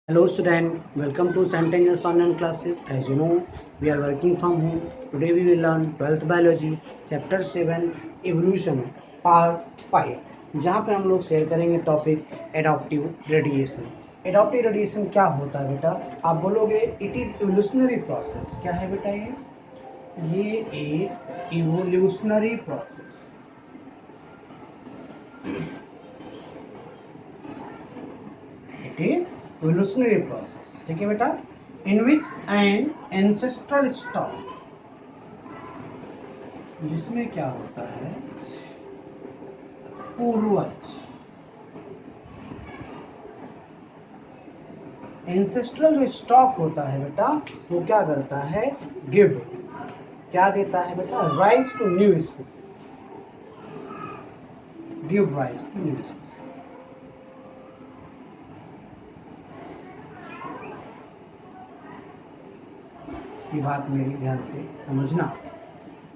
Hello student, welcome to Centennials online classes. As you know, we are working from home. Today we will learn 12th biology, chapter 7, evolution, part 5. जहाँ पे हम लोग share करेंगे topic adaptive radiation. Adaptive radiation क्या होता है बेटा? आप बोलोगे इट इज इवोल्यूशनरी प्रोसेस. क्या है बेटा ये एक evolutionary process. It is evolutionary process. ठीक है बेटा, in which an ancestral stock, जिसमें क्या होता है पूर्वज, एंसेस्ट्रल जो स्टॉक होता है बेटा वो क्या करता है, गिव, क्या देता है बेटा, rise to new species, give rise to new species. की बात मेरी ध्यान से समझना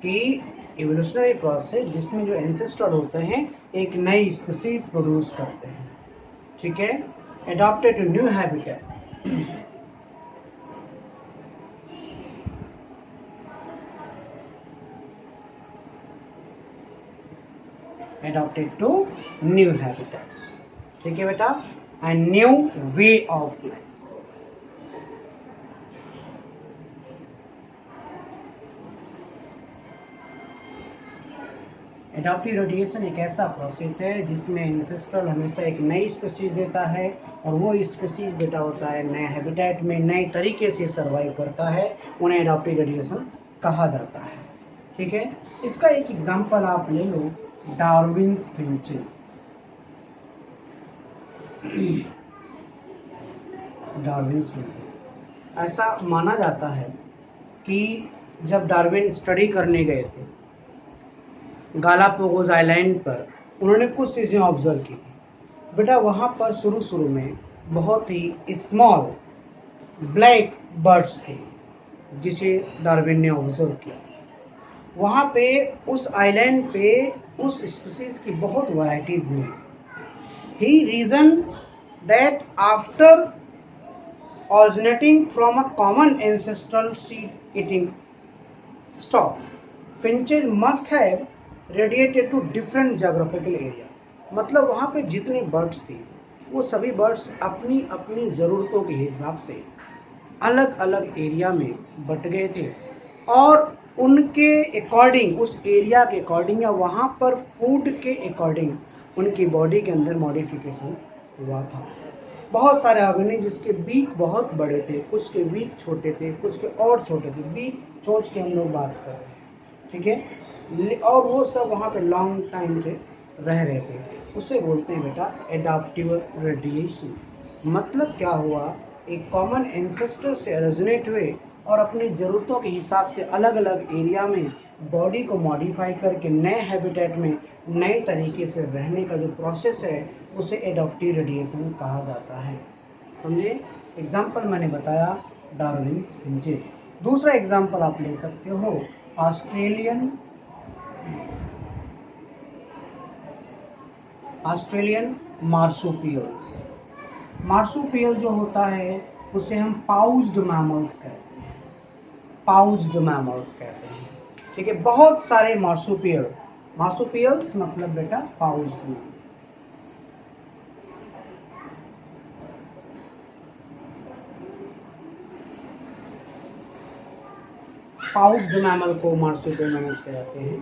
कि इवोल्यूशनरी प्रोसेस जिसमें जो एंसेस्टर होते हैं एक नई स्पीसीज प्रोड्यूस करते हैं. ठीक है, adapted to new habitat. Adapted to new habitats. ठीक है बेटा, and new way of life. Adaptive radiation एक ऐसा प्रोसेस है जिसमें एंसेस्ट्रल हमेशा एक नई स्पीसीज देता है और वो स्पीसीज बेटा होता है नए हैबिटेट में नए तरीके से सर्वाइव करता है. उन्हें एडॉप्टिव रेडिएशन कहा जाता है. ठीक है, इसका एक एग्जांपल आप ले लो, डार्विन्स फिंचेस. डार्विन्स फिंचेस, ऐसा माना जाता है कि जब डार्विन स्टडी करने गए थे गालापागोस आइलैंड पर, उन्होंने कुछ चीज़ें ऑब्जर्व की थी बेटा. वहाँ पर शुरू में बहुत ही स्मॉल ब्लैक बर्ड्स थे जिसे डार्विन ने ऑब्जर्व किया. वहाँ पे उस आइलैंड पे उस स्पीसीज की बहुत वैरायटीज मिली. ही reason that after originating from a common ancestral seed eating stock, finches must have radiated to different geographical area. मतलब वहाँ पे जितने बर्ड्स थे वो सभी बर्ड्स अपनी अपनी ज़रूरतों के हिसाब से अलग अलग एरिया में बट गए थे और उनके अकॉर्डिंग, उस एरिया के अकॉर्डिंग या वहाँ पर फूड के अकॉर्डिंग उनकी बॉडी के अंदर मॉडिफिकेशन हुआ था. बहुत सारे ऑर्गेनिज जिसके बीक बहुत बड़े थे, कुछ के बीक छोटे थे, कुछ के और छोटे थे. बीक चोंच की हम लोग बात कर रहे हैं. ठीक है, और वो सब वहाँ पे लॉन्ग टाइम से रह रहे थे. उसे बोलते हैं बेटा एडॉप्टिव रेडिएशन. मतलब क्या हुआ, एक कॉमन एंसेस्टर से ओरिजिनेट हुए और अपनी ज़रूरतों के हिसाब से अलग अलग एरिया में बॉडी को मॉडिफाई करके नए हैबिटेट में नए तरीके से रहने का जो प्रोसेस है उसे एडॉप्टिव रेडिएशन कहा जाता है. समझे? एग्जाम्पल मैंने बताया डार्विन्स फिंचेस. दूसरा एग्जाम्पल आप ले सकते हो ऑस्ट्रेलियन मार्सुपियल्स. मार्सुपियल जो होता है उसे हम पाउच्ड मैमल्स कहते हैं. पाउच्ड मैमल्स कहते हैं. ठीक है, बहुत सारे मार्सुपियल्स मतलब बेटा पाउच्ड. पाउच्ड मैमल को मार्सुपियल मैमल्स कहते हैं.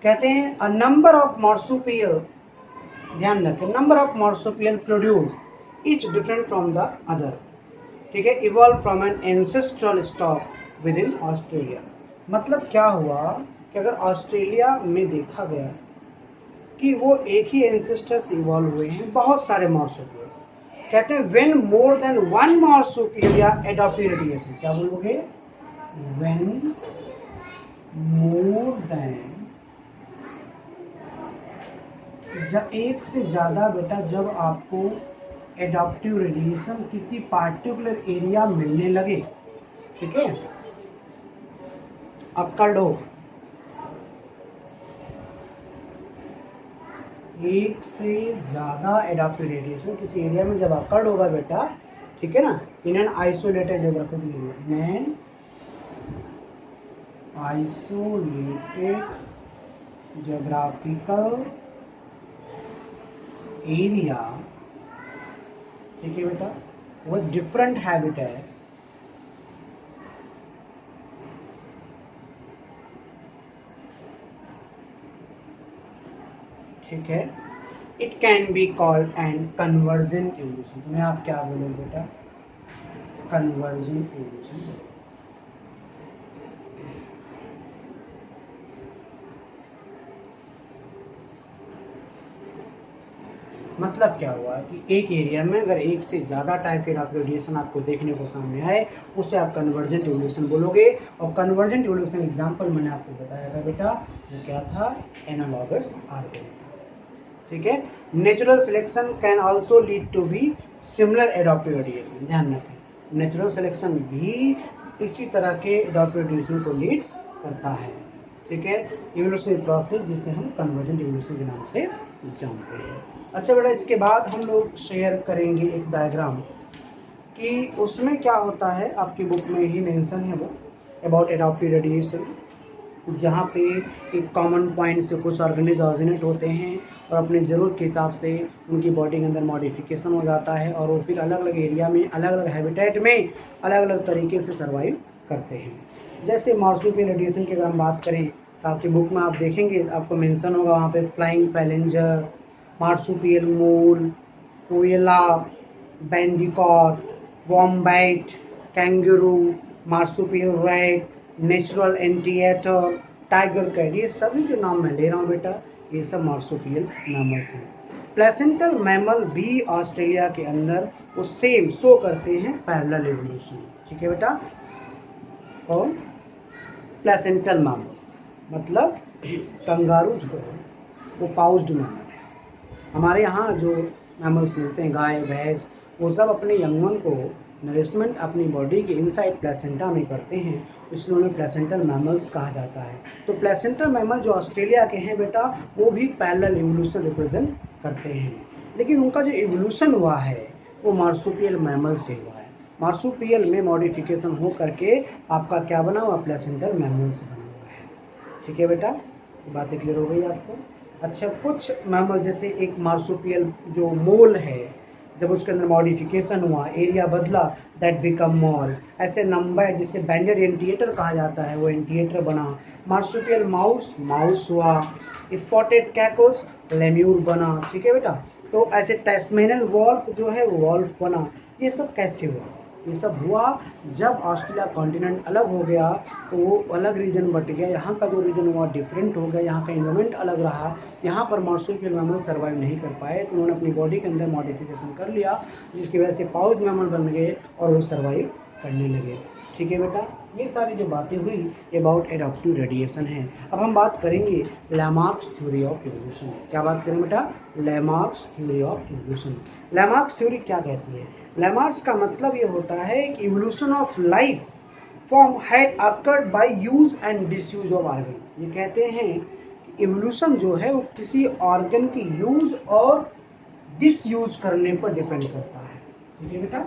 कहते हैं अ नंबर ऑफ मार्सुपियल, ध्यान रखें, number of marsupial produce each different from the other. ठीक है, evolve from an ancestral stock within Australia. मतलब क्या हुआ कि अगर ऑस्ट्रेलिया में देखा गया कि वो एक ही एंसेस्टर से इवॉल्व हुए हैं बहुत सारे मार्सुपियल. कहते हैं when more than one marsupial या एडॉप्टिव रेडिएशन. क्या बोलोगे? व्हेन मोर देन, एक से ज़्यादा बेटा जब आपको एडॉप्टिव रेडिएशन किसी पार्टिकुलर एरिया मिलने लगे. ठीक है, अक्कड़ हो, एक से ज़्यादा एडॉप्टिव रेडिएशन किसी एरिया में जब अक्कड़ होगा बेटा ठीक है ना, in an isolated geographical area, in an isolated geographical area, ठीक है बेटा, विद डिफरेंट हैबिटेट, ठीक है, it can be called and convergent evolution. मैं आप क्या बोलोगे बेटा, कन्वर्जेंट इवोल्यूशन। मतलब क्या हुआ कि एक एरिया में अगर एक से ज़्यादा टाइप के रेडिएशन आपको देखने को सामने आए, उसे आप कन्वर्जेंट इवोल्यूशन बोलोगे। और कन्वर्जेंट इवोल्यूशन एग्जांपल मैंने आपको बताया था बेटा, वो क्या था, एनालॉगस आर्गन, ठीक है। Natural selection can also lead to be similar adaptive radiation, ध्यान रखें, नेचुरल सिलेक्शन भी इसी तरह के एडॉप्टिव रेडिएशन को लीड करता है, ठीक है, इवोल्यूशनरी प्रोसेस जिसे हम कन्वर्जेंट इवोल्यूशन के नाम से जानते हैं। अच्छा बेटा, इसके बाद हम लोग शेयर करेंगे एक डायग्राम कि उसमें क्या होता है, आपकी बुक में ही मेंशन है वो, अबाउट एडॉप्टिव रेडिएशन, जहाँ पे एक कॉमन पॉइंट से कुछ ऑर्गेनिज्म ऑरिजिनेट होते हैं और अपने ज़रूरत के हिसाब से उनकी बॉडी के अंदर मॉडिफिकेशन हो जाता है और वो फिर अलग अलग एरिया में, अलग अलग हैबिटेट में अलग अलग तरीके से सर्वाइव करते हैं। जैसे मार्सुपियल रेडिएशन की अगर हम बात करें तो आपकी बुक में आप देखेंगे, आपको मेंशन होगा वहाँ पे flying पैलेंजर, marsupial mole, koala, bandicoot, wombat, kangaroo, marsupial rat, natural anteater, tiger cat, ये सभी जो नाम मैं ले रहा हूँ बेटा, ये सब मार्सुपियल मैमल्स हैं। प्लेसेंटल मैमल भी ऑस्ट्रेलिया के अंदर वो सेम शो करते हैं पैरेलल एवोल्यूशन, ठीक है बेटा। और प्लेसेंटल मैमल मतलब कंगारू जो है वो पाउच्ड मैमल है। हमारे यहाँ जो मैमल्स मिलते हैं, गाय भैंस, वो सब अपने यंगवन को नरिशमेंट अपनी बॉडी के इनसाइड प्लेसेंटा में करते हैं, इसलिए उन्हें प्लेसेंटल मैमल्स कहा जाता है। तो प्लेसेंटल मैमल जो ऑस्ट्रेलिया के हैं बेटा, वो भी पैरेलल इवोल्यूशन रिप्रेजेंट करते हैं, लेकिन उनका जो इवोल्यूशन हुआ है वो मार्सुपियल मैमल से हुआ है। मार्सुपियल में मॉडिफिकेशन हो करके आपका क्या बना हुआ, प्लेसेंटल मैमल से बना हुआ है, ठीक है बेटा, बातें क्लियर हो गई आपको। अच्छा, कुछ मैमल जैसे एक मार्सुपियल जो मोल है, जब उसके अंदर मॉडिफिकेशन हुआ, एरिया बदला, दैट बिकम मॉल। ऐसे नंबर जिसे बैंडेड एंटीएटर कहा जाता है, वो एंटीएटर बना। मार्सुपियल माउस, माउस हुआ। स्पॉटेड कैकोस, लेम्यूर बना, ठीक है बेटा। तो ऐसे टैस्मेनियन वॉल्फ जो है वो वॉल्फ बना। ये सब कैसे हुआ, ये सब हुआ जब ऑस्ट्रेलिया कॉन्टिनेंट अलग हो गया, तो वो अलग रीजन बट गया, यहाँ का जो रीजन हुआ डिफरेंट हो गया, यहाँ का इन्वायरमेंट अलग रहा, यहाँ पर मार्सुपियल मैमल सर्वाइव नहीं कर पाए, तो उन्होंने अपनी बॉडी के अंदर मॉडिफिकेशन कर लिया, जिसकी वजह से पाउच मैमल बन गए और वो सर्वाइव करने लगे, ठीक है बेटा। ये सारी जो बातें हुई अबाउट एडॉप्टिव रेडिएशन है। अब हम बात करेंगे लैमार्क्स थ्योरी ऑफ इवोल्यूशन। क्या बात करें बेटा, लैमार्क्स थ्योरी ऑफ इवोल्यूशन। लैमार्क्स थ्योरी क्या कहती है, लैमार्क्स का मतलब ये होता है कि evolution of life form had occurred by use and disuse of organ. ये कहते हैं कि इवोल्यूशन जो है वो किसी ऑर्गन की यूज और डिसयूज करने पर डिपेंड करता है, ठीक है बेटा।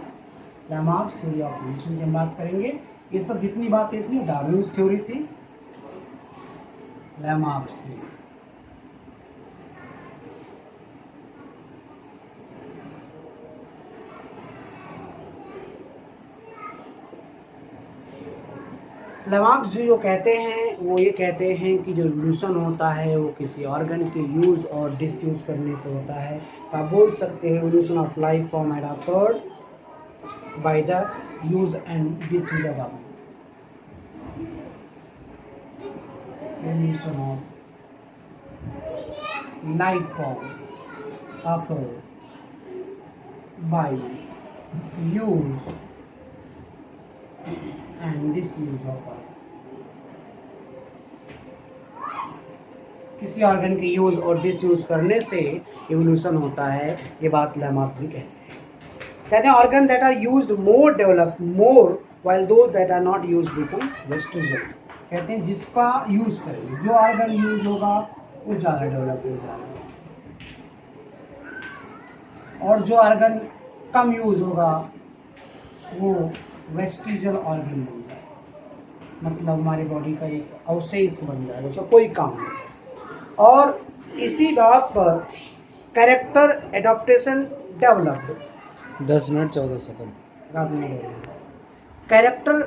लैमार्क्स थ्योरी ऑफ इवोल्यूशन की हम बात करेंगे। ये सब जितनी बातें थी डार्विन्स थ्योरी थी, लैमार्क्स थ्योरी। लैमार्क्स जो कहते हैं वो ये कहते हैं कि जो इवोल्यूशन होता है वो किसी ऑर्गन के यूज और डिसयूज करने से होता है। तो आप बोल सकते हैं evolution of life form had occurred by the use and disuse of organ. Evolution of life form occurred by use and disuse of organ। किसी ऑर्गन के यूज और डिसयूज करने से इवोल्यूशन होता है, ये बात लैमार्क्स जी कहते हैं organ that are used more develop more while those that are not used become less result। कहते हैं जिसका यूज करेंगे, जो ऑर्गन यूज होगा वो ज़्यादा डेवलप हो जाएगा, और जो ऑर्गन कम यूज होगा वो वेस्टिजियल ऑर्गन बन जाए, मतलब हमारी बॉडी का एक अवशेष बन जाए, उसका कोई काम नहीं। और इसी बात पर character adaptation developed. 10 minute 14 second. Character